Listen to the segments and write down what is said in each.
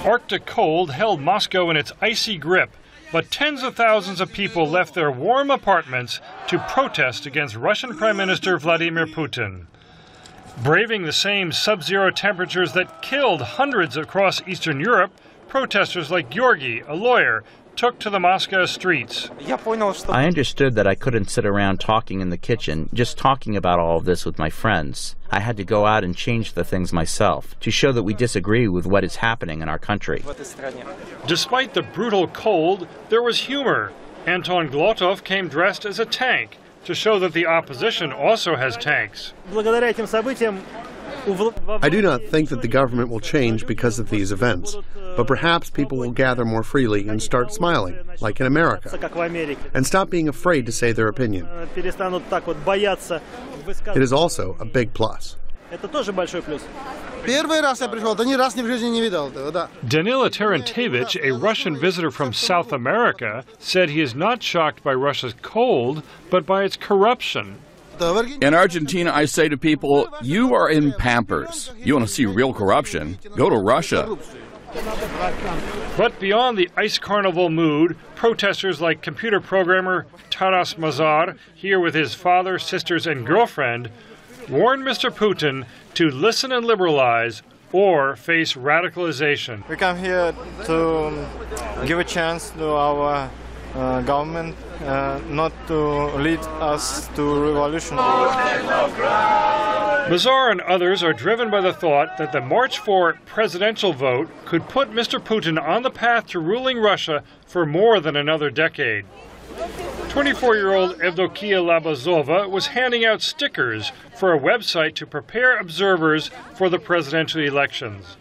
Arctic cold held Moscow in its icy grip, but tens of thousands of people left their warm apartments to protest against Russian Prime Minister Vladimir Putin. Braving the same sub-zero temperatures that killed hundreds across Eastern Europe, protesters like Georgi, a lawyer, took to the Moscow streets. I understood that I couldn't sit around talking in the kitchen, just talking about all of this with my friends. I had to go out and change the things myself to show that we disagree with what is happening in our country. Despite the brutal cold, there was humor. Anton Glotov came dressed as a tank to show that the opposition also has tanks. I do not think that the government will change because of these events, but perhaps people will gather more freely and start smiling, like in America, and stop being afraid to say their opinion. It is also a big plus. Danila Terentevich, a Russian visitor from South America, said he is not shocked by Russia's cold, but by its corruption. In Argentina, I say to people, you are in Pampers. You want to see real corruption? Go to Russia. But beyond the ice carnival mood, protesters like computer programmer Taras Mazar, here with his father, sisters, and girlfriend, warned Mr. Putin to listen and liberalize or face radicalization. We come here to give a chance to our government not to lead us to revolution. Mazar and others are driven by the thought that the March 4 presidential vote could put Mr. Putin on the path to ruling Russia for more than another decade. 24-year-old Evdokia Labazova was handing out stickers for a website to prepare observers for the presidential elections.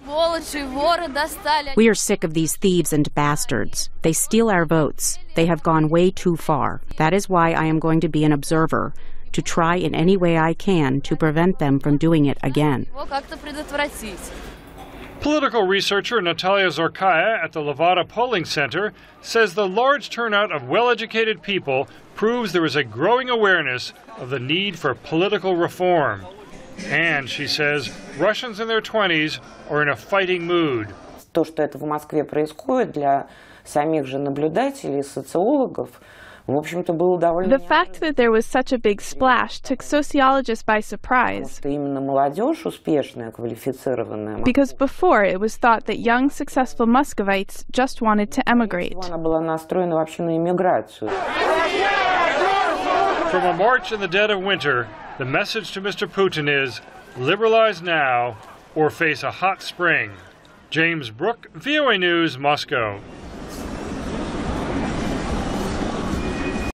We are sick of these thieves and bastards. They steal our votes. They have gone way too far. That is why I am going to be an observer, to try in any way I can to prevent them from doing it again. Political researcher Natalia Zorkaya at the Levada Polling Center says the large turnout of well-educated people proves there is a growing awareness of the need for political reform. And, she says, Russians in their 20s are in a fighting mood. То, что это в Москве происходит, для самих же наблюдателей, социологов, the fact that there was such a big splash took sociologists by surprise. Because before it was thought that young, successful Muscovites just wanted to emigrate. From a march in the dead of winter, the message to Mr. Putin is, liberalize now or face a hot spring. James Brooke, VOA News, Moscow.